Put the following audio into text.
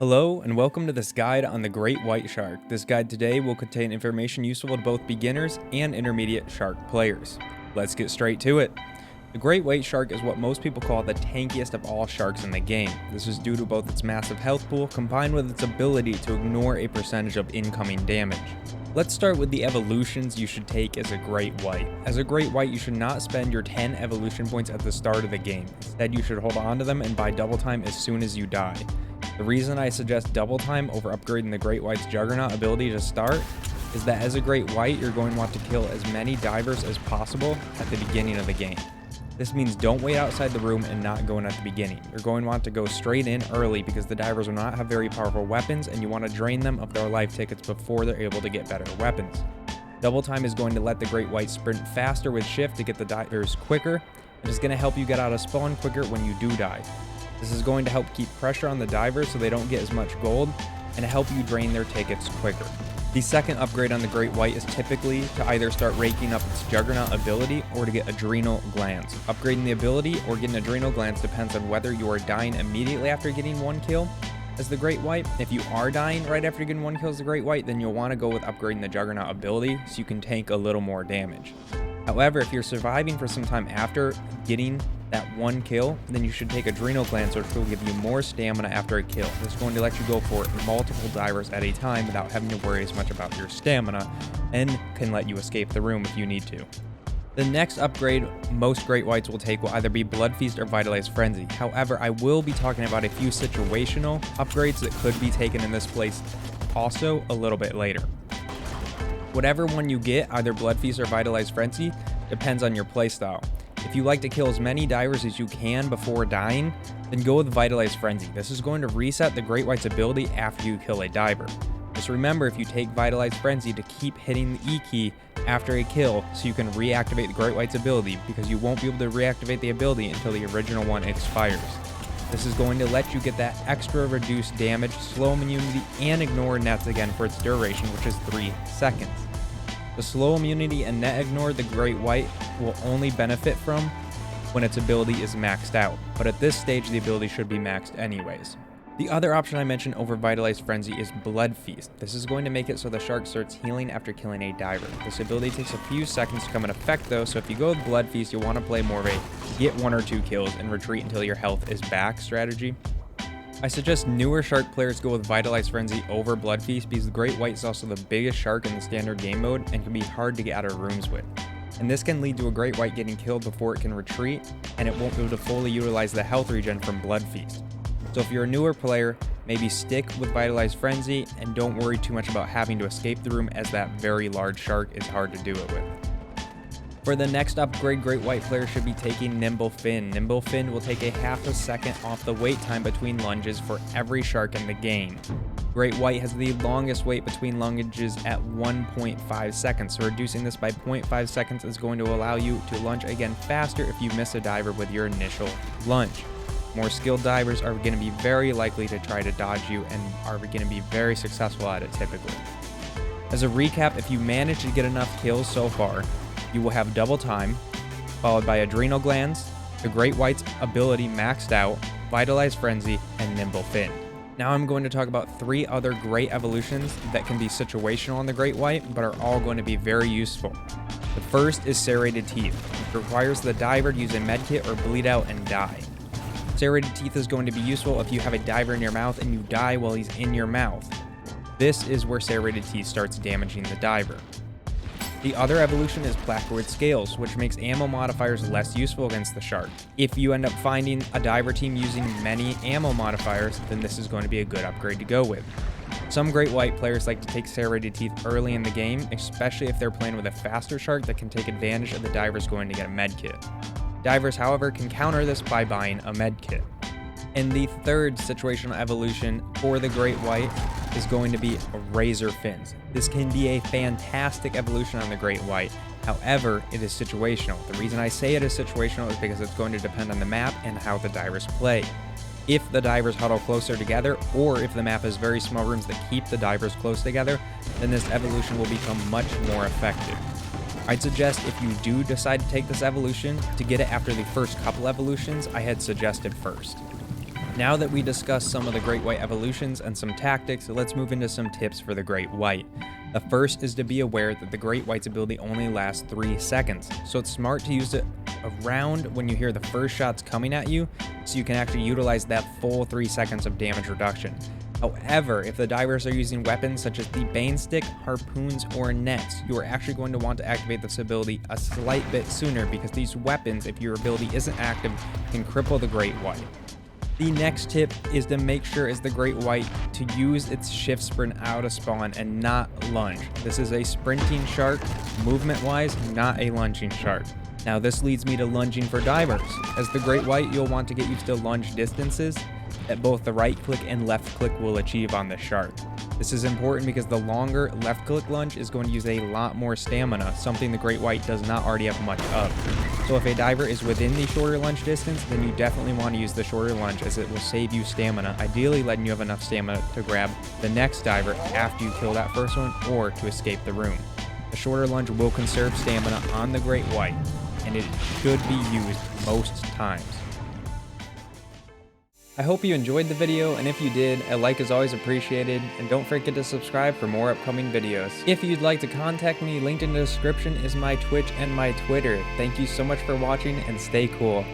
Hello and welcome to this guide on the great white shark. This guide today will contain information useful to both beginners and intermediate shark players. Let's get straight to it. The great white shark is what most people call the tankiest of all sharks in the game. This is due to both its massive health pool combined with its ability to ignore a percentage of incoming damage. Let's start with the evolutions you should take as a great white. As a great white, you should not spend your 10 evolution points at the start of the game. Instead, you should hold on to them and buy double time as soon as you die. The reason I suggest double time over upgrading the Great White's Juggernaut ability to start is that as a Great White, you're going to want to kill as many divers as possible at the beginning of the game. This means don't wait outside the room and not go in at the beginning. You're going to want to go straight in early because the divers will not have very powerful weapons and you want to drain them of their life tickets before they're able to get better weapons. Double time is going to let the Great White sprint faster with shift to get the divers quicker and is going to help you get out of spawn quicker when you do die. This is going to help keep pressure on the divers so they don't get as much gold and help you drain their tickets quicker. The second upgrade on the Great White is typically to either start raking up its Juggernaut ability or to get Adrenal Glands. Upgrading the ability or getting Adrenal Glands depends on whether you are dying immediately after getting one kill as the Great White. If you are dying right after getting one kill as the Great White, then you'll want to go with upgrading the Juggernaut ability so you can tank a little more damage. However, if you're surviving for some time after getting that one kill, then you should take Adrenal Glands, which will give you more stamina after a kill. This is going to let you go for multiple divers at a time without having to worry as much about your stamina and can let you escape the room if you need to. The next upgrade most Great Whites will take will either be Blood Feast or Vitalized Frenzy. However, I will be talking about a few situational upgrades that could be taken in this place also a little bit later. Whatever one you get, either Blood Feast or Vitalized Frenzy, depends on your playstyle. If you like to kill as many divers as you can before dying, then go with Vitalized Frenzy. This is going to reset the Great White's ability after you kill a diver. Just remember, if you take Vitalized Frenzy, to keep hitting the E key after a kill so you can reactivate the Great White's ability, because you won't be able to reactivate the ability until the original one expires. This is going to let you get that extra reduced damage, slow immunity, and ignore nets again for its duration, which is 3 seconds. The slow immunity and net ignore the Great White will only benefit from when its ability is maxed out, but at this stage the ability should be maxed anyways. The other option I mentioned over Vitalized Frenzy is Blood Feast. This is going to make it so the shark starts healing after killing a diver. This ability takes a few seconds to come in effect though, so if you go with Blood Feast, you'll want to play more of a get 1 or 2 kills and retreat until your health is back strategy. I suggest newer shark players go with Vitalized Frenzy over Blood Feast because the Great White is also the biggest shark in the standard game mode and can be hard to get out of rooms with. And this can lead to a Great White getting killed before it can retreat, and it won't be able to fully utilize the health regen from Blood Feast. So if you're a newer player, maybe stick with Vitalized Frenzy and don't worry too much about having to escape the room, as that very large shark is hard to do it with. For the next upgrade, Great White players should be taking Nimble Fin. Nimble Fin will take a half a second off the wait time between lunges for every shark in the game. Great White has the longest wait between lunges at 1.5 seconds, so reducing this by 0.5 seconds is going to allow you to lunge again faster if you miss a diver with your initial lunge. More skilled divers are going to be very likely to try to dodge you and are going to be very successful at it typically. As a recap, if you manage to get enough kills so far, you will have double time, followed by Adrenal Glands, the Great White's ability maxed out, Vitalized Frenzy, and Nimble Fin. Now I'm going to talk about 3 other great evolutions that can be situational on the Great White, but are all going to be very useful. The first is Serrated Teeth, which requires the diver to use a medkit or bleed out and die. Serrated Teeth is going to be useful if you have a diver in your mouth and you die while he's in your mouth. This is where Serrated Teeth starts damaging the diver. The other evolution is Placoid Scales, which makes ammo modifiers less useful against the shark. If you end up finding a diver team using many ammo modifiers, then this is going to be a good upgrade to go with. Some Great White players like to take Serrated Teeth early in the game, especially if they're playing with a faster shark that can take advantage of the divers going to get a medkit. Divers, however, can counter this by buying a medkit. And the third situational evolution for the Great White is going to be Razor Fins. This can be a fantastic evolution on the Great White. However, it is situational. The reason I say it is situational is because it's going to depend on the map and how the divers play. If the divers huddle closer together, or if the map has very small rooms that keep the divers close together, then this evolution will become much more effective. I'd suggest if you do decide to take this evolution, to get it after the first couple evolutions I had suggested first. Now that we discussed some of the Great White evolutions and some tactics, let's move into some tips for the Great White. The first is to be aware that the Great White's ability only lasts 3 seconds, so it's smart to use it around when you hear the first shots coming at you, so you can actually utilize that full 3 seconds of damage reduction. However, if the divers are using weapons such as the Bane Stick, harpoons, or nets, you are actually going to want to activate this ability a slight bit sooner, because these weapons, if your ability isn't active, can cripple the Great White. The next tip is to make sure as the Great White to use its shift sprint out of spawn and not lunge. This is a sprinting shark, movement-wise, not a lunging shark. Now this leads me to lunging for divers. As the Great White, you'll want to get used to lunge distances that both the right click and left click will achieve on the shark. This is important because the longer left click lunge is going to use a lot more stamina, something the Great White does not already have much of. So if a diver is within the shorter lunge distance, then you definitely want to use the shorter lunge, as it will save you stamina, ideally letting you have enough stamina to grab the next diver after you kill that first one or to escape the room. The shorter lunge will conserve stamina on the Great White, and it should be used most times. I hope you enjoyed the video, and if you did, a like is always appreciated, and don't forget to subscribe for more upcoming videos. If you'd like to contact me, linked in the description is my Twitch and my Twitter. Thank you so much for watching, and stay cool.